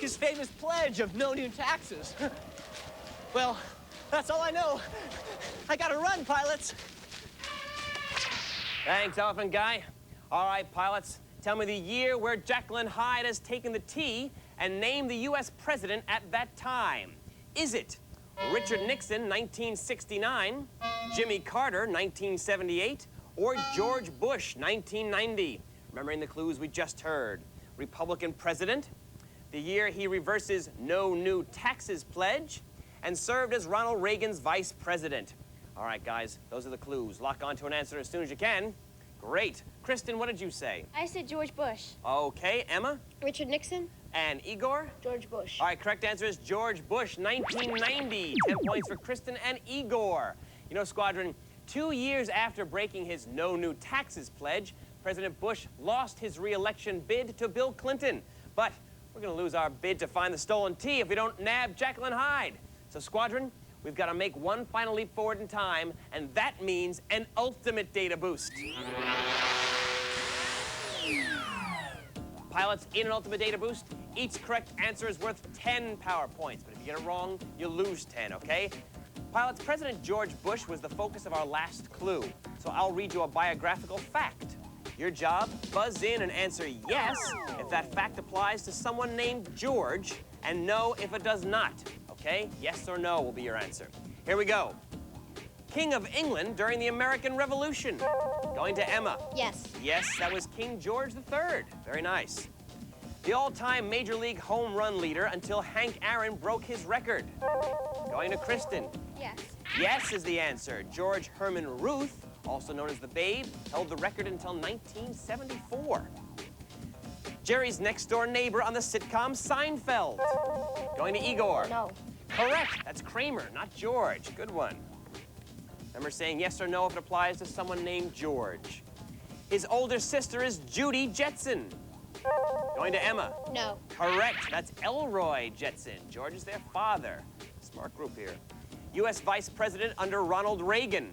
his famous pledge of no new taxes. Well, that's all I know. I gotta run, pilots. Thanks, Elephant Guy. All right, pilots, tell me the year where Jekyll and Hyde has taken the T and named the U.S. president at that time. Is it Richard Nixon, 1969, Jimmy Carter, 1978, or George Bush, 1990? Remembering the clues we just heard. Republican president, the year he reverses no new taxes pledge, and served as Ronald Reagan's vice president. All right, guys, those are the clues. Lock on to an answer as soon as you can. Great. Kristen, what did you say? I said George Bush. Okay, Emma? Richard Nixon. And Igor? George Bush. All right, correct answer is George Bush, 1990. 10 points for Kristen and Igor. You know, Squadron, 2 years after breaking his no new taxes pledge, President Bush lost his re-election bid to Bill Clinton. But we're going to lose our bid to find the stolen T if we don't nab Jekyll and Hyde. So, Squadron, we've got to make one final leap forward in time, and that means an ultimate data boost. Pilots, in an ultimate data boost, each correct answer is worth 10 power points. But if you get it wrong, you lose 10, okay? Pilots, President George Bush was the focus of our last clue. So I'll read you a biographical fact. Your job, buzz in and answer yes if that fact applies to someone named George, and no if it does not, okay? Yes or no will be your answer. Here we go. King of England during the American Revolution. Going to Emma. Yes. Yes, that was King George III. Very nice. The all-time Major League home run leader until Hank Aaron broke his record. Going to Kristen. Yes. Yes is the answer. George Herman Ruth, also known as the Babe, held the record until 1974. Jerry's next-door neighbor on the sitcom Seinfeld. Going to Igor. No. Correct. That's Kramer, not George. Good one. Remember saying yes or no if it applies to someone named George. His older sister is Judy Jetson. Going to Emma. No. Correct. That's Elroy Jetson. George is their father. Smart group here. U.S. Vice President under Ronald Reagan.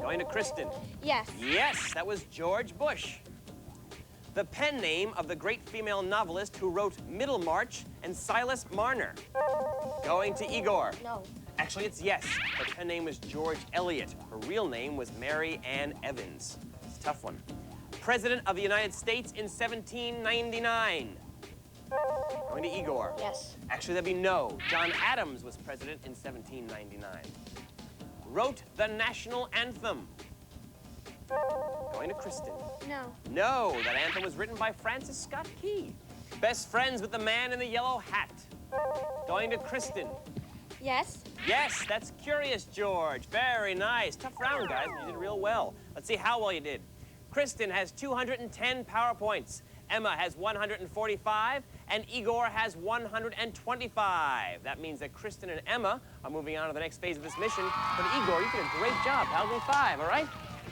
Going to Kristen. Yes. Yes, that was George Bush. The pen name of the great female novelist who wrote Middlemarch and Silas Marner. Going to Igor. No. Actually, it's yes. Her pen name was George Eliot. Her real name was Mary Ann Evans. It's a tough one. President of the United States in 1799. Going to Igor. Yes. Actually, that'd be no. John Adams was president in 1799. Wrote the national anthem. Going to Kristen. No. No, that anthem was written by Francis Scott Key. Best friends with the man in the yellow hat. Going to Kristen. Yes. Yes, that's Curious George. Very nice. Tough round, guys. You did real well. Let's see how well you did. Kristen has 210 power points. Emma has 145, and Igor has 125. That means that Kristen and Emma are moving on to the next phase of this mission. But Igor, you did a great job. That'll be 5, all right?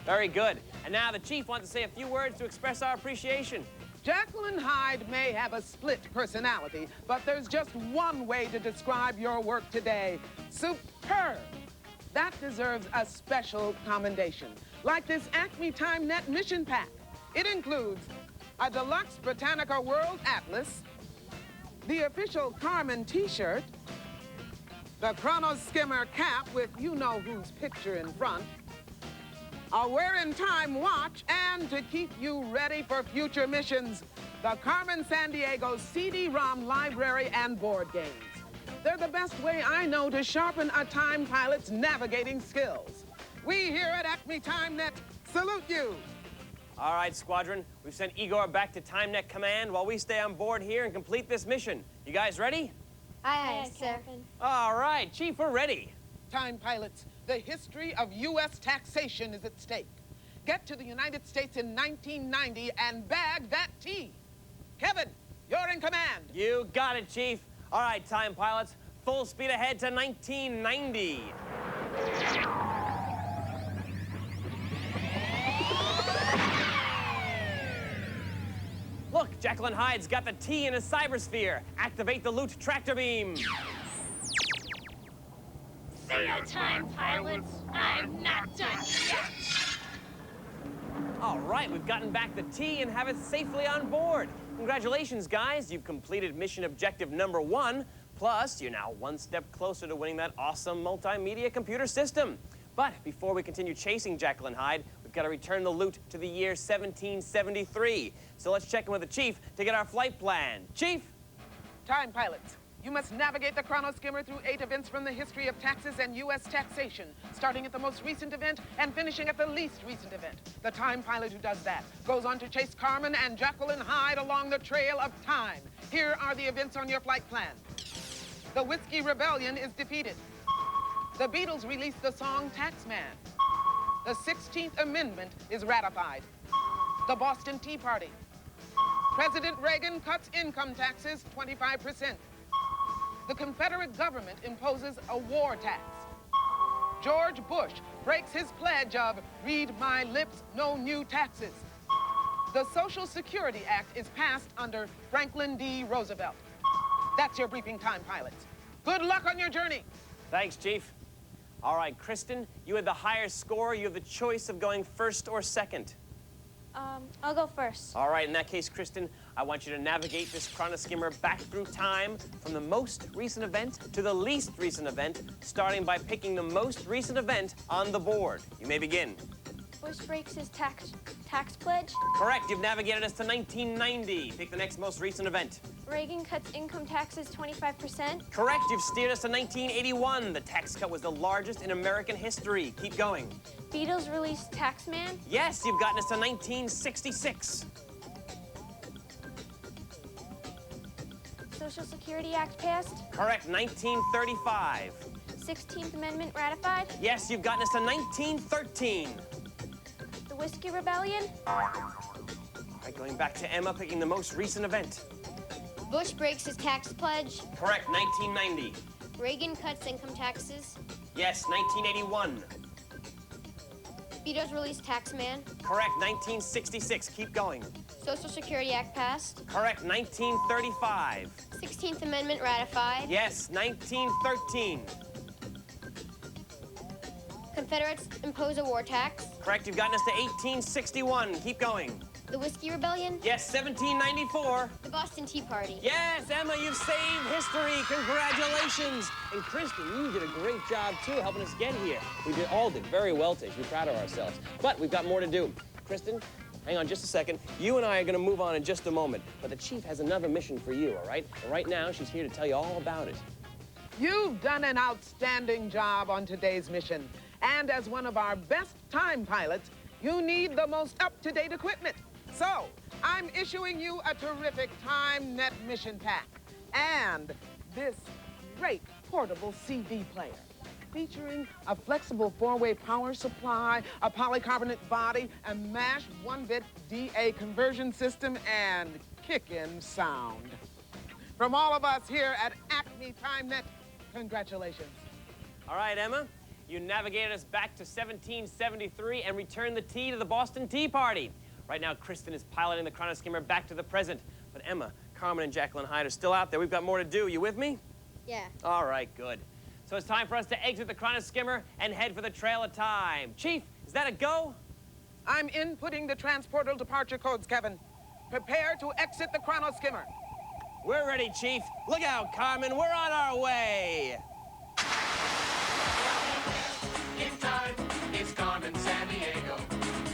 Very good. And now the Chief wants to say a few words to express our appreciation. Jekyll and Hyde may have a split personality, but there's just one way to describe your work today. Superb. That deserves a special commendation, like this Acme TimeNet mission pack. It includes a deluxe Britannica World Atlas, the official Carmen t-shirt, the Chrono Skimmer cap with you-know-whose picture in front, a wear-in-time watch, and to keep you ready for future missions, the Carmen Sandiego CD-ROM library and board games. They're the best way I know to sharpen a time pilot's navigating skills. We here at Acme TimeNet salute you. All right, Squadron, we've sent Igor back to TimeNet Command while we stay on board here and complete this mission. You guys ready? Aye, sir. All right, Chief, we're ready. Time pilots, the history of U.S. taxation is at stake. Get to the United States in 1990 and bag that T. Kevin, you're in command. You got it, Chief. All right, time pilots, full speed ahead to 1990. Look, Jekyll and Hyde's got the T in a cybersphere. Activate the loot tractor beam. See you, time pilots. I'm not done yet. All right, we've gotten back the T and have it safely on board. Congratulations, guys. You've completed mission objective number 1. Plus, you're now one step closer to winning that awesome multimedia computer system. But before we continue chasing Jekyll and Hyde, we've got to return the loot to the year 1773. So let's check in with the chief to get our flight plan. Chief? Time pilots. You must navigate the chronoskimmer through 8 events from the history of taxes and U.S. taxation, starting at the most recent event and finishing at the least recent event. The time pilot who does that goes on to chase Carmen and Jekyll and Hyde along the trail of time. Here are the events on your flight plan. The Whiskey Rebellion is defeated. The Beatles release the song Taxman. The 16th Amendment is ratified. The Boston Tea Party. President Reagan cuts income taxes 25%. The Confederate government imposes a war tax. George Bush breaks his pledge of read my lips, no new taxes. The Social Security Act is passed under Franklin D. Roosevelt. That's your briefing time, pilots. Good luck on your journey. Thanks, Chief. All right, Kristen, you had the higher score. You have the choice of going first or second. I'll go first. All right, in that case, Kristen, I want you to navigate this chronoskimmer back through time from the most recent event to the least recent event, starting by picking the most recent event on the board. You may begin. Bush breaks his tax pledge. Correct, you've navigated us to 1990. Pick the next most recent event. Reagan cuts income taxes 25%. Correct, you've steered us to 1981. The tax cut was the largest in American history. Keep going. Beatles release Taxman. Yes, you've gotten us to 1966. Social Security Act passed. Correct, 1935. 16th Amendment ratified. Yes, you've gotten us to 1913. The Whiskey Rebellion. All right, going back to Emma, picking the most recent event. Bush breaks his tax pledge. Correct, 1990. Reagan cuts income taxes. Yes, 1981. Beatles release Taxman. Correct, 1966. Keep going. Social Security Act passed. Correct, 1935. 16th Amendment ratified. Yes, 1913. Confederates impose a war tax. Correct, you've gotten us to 1861. Keep going. The Whiskey Rebellion. Yes, 1794. The Boston Tea Party. Yes, Emma, you've saved history. Congratulations. And Kristen, you did a great job, too, helping us get here. We all did very well today. We're proud of ourselves. But we've got more to do. Kristen, hang on just a second. You and I are going to move on in just a moment. But the chief has another mission for you, all right? And right now, she's here to tell you all about it. You've done an outstanding job on today's mission. And as one of our best time pilots, you need the most up-to-date equipment. So, I'm issuing you a terrific TimeNet mission pack and this great portable CD player featuring a flexible 4-way power supply, a polycarbonate body, a MASH 1-bit DA conversion system, and kick-in sound. From all of us here at Acme TimeNet, congratulations. All right, Emma, you navigated us back to 1773 and returned the tea to the Boston Tea Party. Right now, Kristen is piloting the chronoskimmer back to the present. But Emma, Carmen, and Jacqueline Hyde are still out there. We've got more to do. You with me? Yeah. All right, good. So it's time for us to exit the chronoskimmer and head for the trail of time. Chief, is that a go? I'm inputting the transportal departure codes, Kevin. Prepare to exit the chronoskimmer. We're ready, Chief. Look out, Carmen. We're on our way. In time is Carmen Sandiego.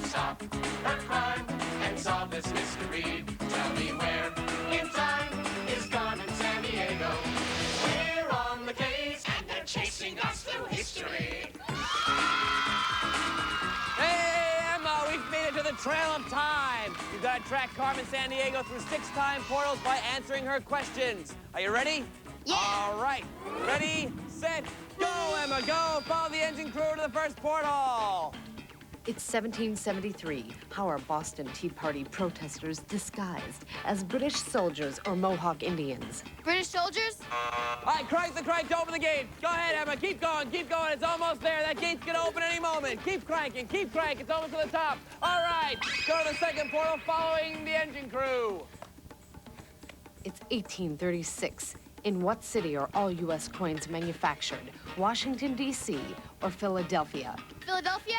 Stop her crime and solve this mystery. Tell me where in time is Carmen Sandiego. We're on the case and they're chasing us through history. Hey, Emma, we've made it to the trail of time. You've got to track Carmen Sandiego through 6 time portals by answering her questions. Are you ready? Yeah. All right. Ready, set, go, Emma, go. Follow the engine crew to the first portal. It's 1773. How are Boston Tea Party protesters disguised as British soldiers or Mohawk Indians? British soldiers? All right, crank the crank to open the gate. Go ahead, Emma. Keep going, keep going. It's almost there. That gate's gonna open any moment. Keep cranking, keep cranking. It's almost to the top. All right, go to the second portal following the engine crew. It's 1836. In what city are all U.S. coins manufactured? Washington, D.C. or Philadelphia? Philadelphia?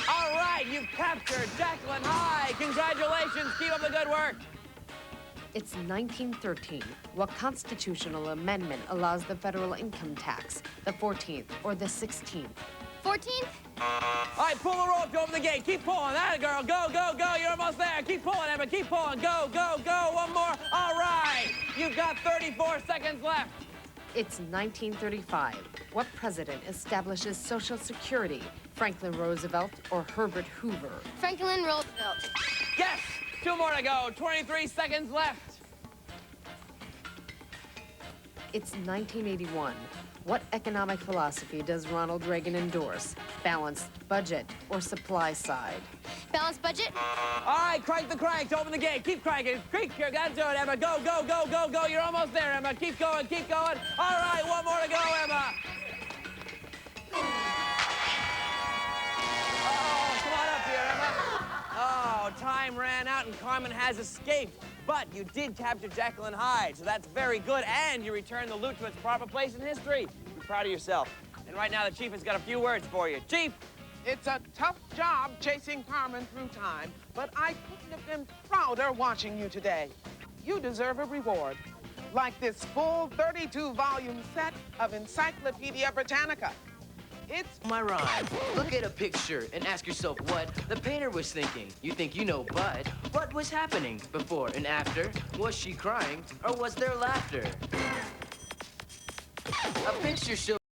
All right, you've captured Jacqueline Hyde. Congratulations. Keep up the good work. It's 1913. What constitutional amendment allows the federal income tax? The 14th or the 16th? 14th? All right, pull the rope to open the gate. Keep pulling. That girl. Go, go, go. You're almost there. Keep pulling, Emma. Keep pulling. Go, go, go. One more. All right. You've got 34 seconds left. It's 1935. What president establishes Social Security? Franklin Roosevelt or Herbert Hoover? Franklin Roosevelt. Yes. 2 more to go. 23 seconds left. It's 1981. What economic philosophy does Ronald Reagan endorse? Balanced budget or supply side? Balanced budget? All right, crank the crank to open the gate. Keep cranking. Crank here. That's it, Emma. Go, go, go, go, go. You're almost there, Emma. Keep going, keep going. All right, 1 more to go, Emma. Oh, come on up here, Emma. Oh, time ran out and Carmen has escaped. But you did capture Jacqueline Hyde, so that's very good, and you returned the loot to its proper place in history. Be proud of yourself. And right now, the Chief has got a few words for you. Chief! It's a tough job chasing Carmen through time, but I couldn't have been prouder watching you today. You deserve a reward, like this full 32-volume set of Encyclopedia Britannica. It's My rhyme. Look at a picture and ask yourself what the painter was thinking. You think you know, but what was happening before and after? Was she crying or was there laughter? A picture shows